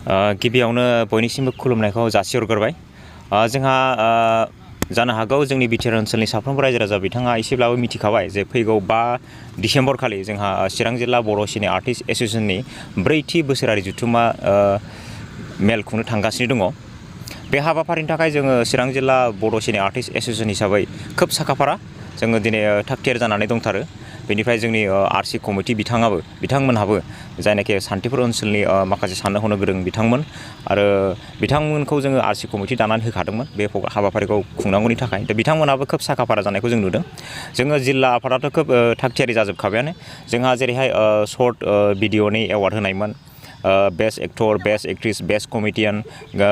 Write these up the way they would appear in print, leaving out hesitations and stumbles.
गिबियावनो बयनिसिमबो खुलुमनायखौ जासिहरग्रोबाय। जोंहा जानो हागौ जोंनि बिटिआर ओनसोलनि साफ्रोमबो रायजो राजा बिथाङा एसेब्लाबो मिथिखाबाय जे फैगौ 5 डिसेम्बर खालि जोंहा चिरां जिल्ला बर' सिने आर्टिस्ट एस'सिएशननि 4थि बोसोरारि जथुम्मा मेल खुंनो थांगासिनो दङ। बे हाबाफारिनि थाखाय जोङो चिरां जिल्ला बर' सिने आर्टिस्ट एस'सिएशन हिसाबै खोब साखाफारा जोङो दिनै थागथियारि जानानै दंथारो। बेनिफ्राय जोंनि आरसि कमिटि बिथांमोनहाबो जायनाखि सान्थिपुर ओनसोलनि माखासे साननो हनो गोरों बिथांमोन आरो बिथांमोनखौ जोङो आरसि कमिटि दानानै होखादोंमोन बे हाबाफारिखौ खुंनांगौनि थाखाय। दा बिथांमोनाबो खोब साखाफारा जानायखौ जों नुदों। जोङो जिल्ला आफादाथ' खोब थागथियारि जाजोबखाबायानो। जोंहा जेरैहाय शर्ट भिडिअ'नि एवार्ड होनायमोन, best actor, best actress, best comedian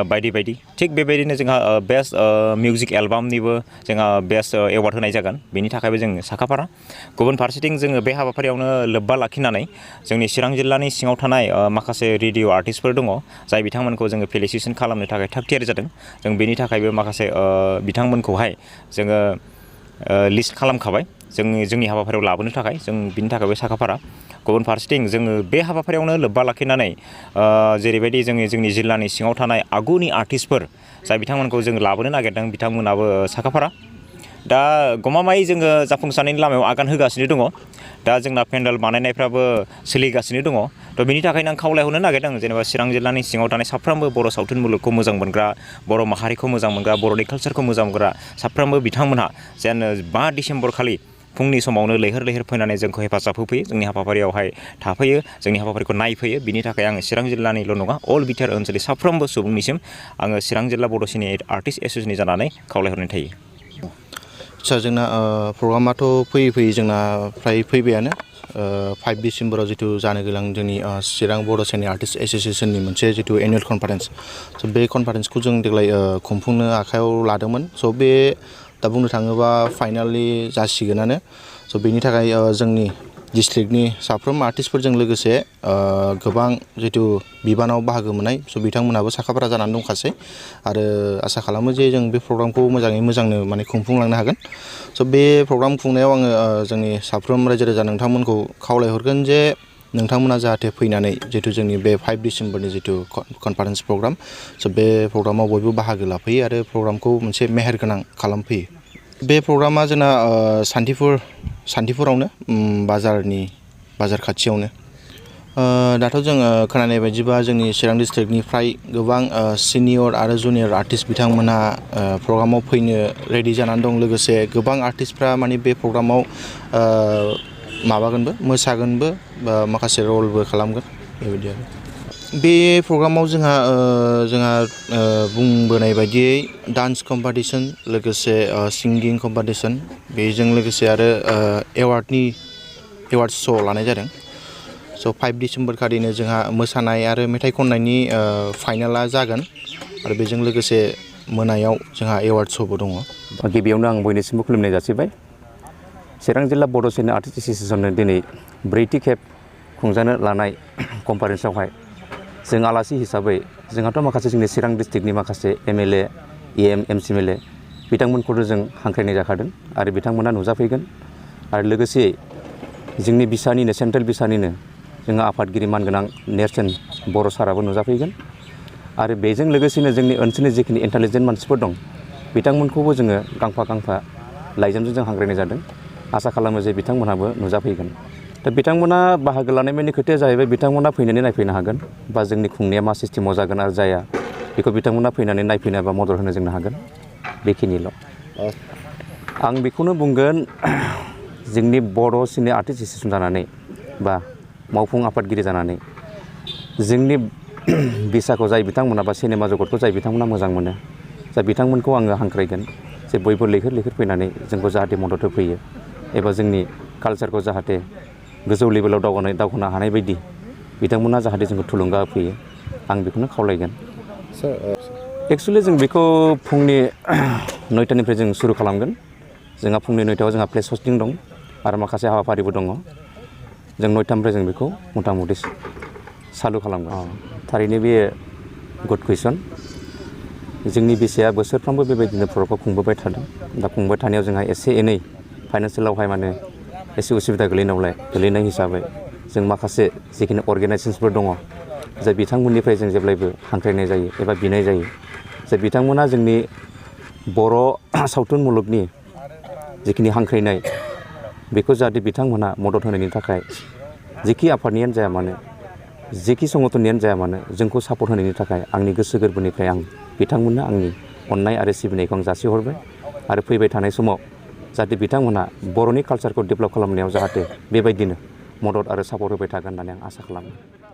बायदि बायदि। थिग बेबायदिनो जोंहा बेस्ट मिउजिक एलबामनिबो जोंहा बेस्ट एवार्ड होनाय जागोन। बेनि थाखायबो जों साखाफारा। गुबुन फारसेथिं जोङो बे हाबाफारियावनो लोब्बा लाखिनानै जोंनि चिरां जिल्लानि सिङाव थानाय माखासे रेडिअ आर्टिस्टफोर दङ, जाय बिथांमोनखौ जोङो फेलिसिटेसन खालामनो थाखाय थागथियारि जादों। जों बेनि थाखायबो माखासे बिथांमोनखौहाय जोङो लिस्ट खालामखाबाय जोंनि हाबाफारियाव लाबोनो थाखाय। जों बिनि थाखायबो साखाफारा। गुबुन फारसेथिं जोङो बे हाबाफारियावनो लोब्बा लाखिनानै जेरैबायदि जोंनि जिल्लानि सिङाव थानाय आगुनि आर्टिस्टफोर जाय बिथांमोनखौ जों लाबोनो नागिरदों बिथांमोनाबो साखाफारा। दा गमामायै जोङो जाफुंसारनायनि लामायाव आगान होगासिनो दङ। दा जोंना पेन्डेल बानायनायफ्राबो सोलिगासिनो दङ। थ' बेनि थाखायनो आं खावलायहरनो नागिरदों जेनेबा चिरां जिल्लानि सिङाव थानाय साफ्रोमबो बर' सावथुन मुलुगखौ मोजां मोनग्रा, बर' माहारिखौ मोजां मोनग्रा, बर'नि कालसारखौ मोजां मोनग्रा साफ्रोमबो बिथांमोनहा जेन 5 डिसेम्बर खालि फुंनि समावनो लैहोर लैहोर फैनानै जोंखौ हेफाजाब होफैयो, जोंनि हाबाफारियावहाय थाफैयो, जोंनि हाबाफारिखौ नायफैयो। बिनि थाखाय आङो चिरां जिल्लानिल' नङा, अल बिटिआर ओनसोलनि साफ्रोमबो सुबुंनिसिम आङो चिरां जिल्ला बड' सिने आर्टिस्ट एस'सिएशन जानानै खावलायहरनाय थायो। आच्चा, जोंना प्रग्रामाथ' फैयै जोंना फ्राय फैबायानो। 5 डिसेम्बराव जिथु जानो गोनां जोंनि चिरां बर' सिने आर्टिस्ट एस'सिएशननि मोनसे जिथु एनुवेल कनफारेन्स, स' बे कनफारेन्सखौ जों देग्लाय खुंफुंनो आखायाव लादोंमोन। स' बे दा बुंनो थाङोबा फाइनालि जासिगोनानो। स' बेनि थाखाय जोंनि डिस्ट्रिक्टनि साफ्रोम आर्टिस्टफोरजों लोगोसे गोबां जिथु बिबानाव बाहागो मोननाय स' बिथांमोनहाबो साखाफारा जानानै दंखासै आरो आसा खालामो जे जों बे प्रग्रामखौ मोजांनो माने खुंफुंलांनो हागोन। स' बे प्रग्राम खुंनायाव आङो जोंनि साफ्रोम रायजो राजा नोंथांमोनखौ खावलायहरगोन जे नोंथांमोना जाहाथे फैनानै जिथु जोंनि बे 5 डिसेम्बरनि जिथु कनफारेन्स प्रग्राम, स' बे प्रग्रामाव बयबो बाहागो लाफैयो आरो प्रग्रामखौ मोनसे मेहेरगोनां खालामफैयो। बे प्रग्रामा जोंना सान्थिपुरावनो, बाजार खाथियावनो। दाथ' जोङो खोनानाय बायदिबा जोंनि चिरां डिस्ट्रिक्टनिफ्राय गोबां सिनियर आरो जुनियर आर्टिस्ट बिथांमोना प्रग्रामाव फैनो रेडि जानानै दं। लोगोसे गोबां आर्टिस्टफ्रा माने बे प्रग्रामाव मोसागोनबो बा माखासे रलबो खालामगोन बेबायदि आरो। बे प्रग्रामाव जोंहा बुंबोनाय बायदियै डान्स कम्पिटिसन, लोगोसे सिंगिं कम्पिटिसन, बेजों लोगोसे आरो एवार्ड श' लानाय जादों। स' 5 डिसेम्बर खालिनो जोंहा मोसानाय आरो मेथाइ खननायनि फाइनाला जागोन आरो बेजों लोगोसे मोनायाव जोंहा एवार्ड श'बो दङ। गिबियावनो आं बयनिसिमबो खुलुमनाय जासिबाय। चिरां जिल्ला बड' सिने आर्टिस्ट एस'सिएशननो दिनै 4थि खेब खुंजानो लानाय कनफारेन्सआवहाय जों आलासि हिसाबै जोंहाथ' माखासे जोंनि चिरां डिस्ट्रिक्टनि माखासे एमएलए, EM, MCMLA बिथांमोनखौथ' जों हांख्रायनाय जाखादों आरो बिथांमोना नुजाफैगोन। आरो लोगोसे जोंनि बिसानिनो, सेन्ट्रेल बिसानिनो जोंहा आफादगिरि मानगोनां नेरसोन बर' साराबो नुजाफैगोन। आरो बेजों लोगोसेनो जोंनि ओनसोलनि जिखिनि इन्टेलिजेन्ट मानसिफोर दं बिथांमोनखौबो जोङो गांफा लाइजामजों जों हांख्रायनाय जादों। आसा खालामो जे बिथांमोनहाबो नुजाफैगोन। दा बिथांमोना बाहागो लानायनि खोथाया जाहैबाय बिथांमोना फैनानै नायफैनो हागोन बा जोंनि खुंनाया मा सिस्टेमाव जागोन आरो जाया बेखौ बिथांमोना फैनानै नायफैनो बा मदद होनो जोंनो हागोन, बेखिनिल'। आं बेखौनो बुंगोन, जोंनि बर' सिने आर्टिस्ट एस'सिएशन जानानै बा मावफुं आफादगिरि जानानै जोंनि बिसाखौ जाय बिथांमोना बा सिनेमा जगतखौ जाय बिथांमोना मोजां मोनो, जा बिथांमोनखौ आङो हांख्रायगोन जे बयबो लैहोर फैनानै जोंखौ जाहाथे मदद होफैयो एबा जोंनि कालसारखौ जाहाथे गोजौ लेभेलाव दावखोनो हानाय बायदि बिथांमोना जाहाथे जोंखौ थुलुंगा होफैयो, आं बेखौनो खावलायगोन। एक्सुवेलि जों बेखौ फुंनि 9टानिफ्राय जों सुरु खालामगोन। जोंहा फुंनि 9टायाव जोंहा प्लेस हस्टिं दं आरो माखासे हाबाफारिबो दङ। जों 9टानिफ्राय जों बेखौ मथा मथि सालु खालामगोन। थारैनो बे गुड कुइसन। जोंनि बिसाया बोसोरफ्रोमबो बेबायदिनो प्रग्रामखौ खुंबोबाय थादों। दा खुंबाय थानायाव जोंहा एसे एनै फाइनान्सियेलावहाय माने एसे उसुबिदा गोलैनाय हिसाबै जों माखासे जिखिनि अर्गेनाइजेसनफोर दङ जे बिथांमोननिफ्राय जों जेब्लायबो हांख्रायनाय जायो एबा बिनाय जायो जे बिथांमोना जोंनि बर' सावथुन मुलुगनि जिखिनि हांख्रायनाय बेखौ जाहाथे बिथांमोना मदद होनायनि थाखाय जेखि आफादनियानो जाया मानो जेखि संगठननियानो जाया मानो जोंखौ सापर्ट होनायनि थाखाय आंनि गोसो गोरबोनिफ्राय आं बिथांमोननो आंनि अननाय आरो सिबिनायखौ आं जासिहरबाय आरो फैबाय थानाय समाव जाहाथे बिथांमोना बर'नि कालचारखौ डेभेलप खालामनायाव जाहाथे बेबायदिनो मदद आरो सापर्ट होबाय थागोन होननानै आं आसा खालामो।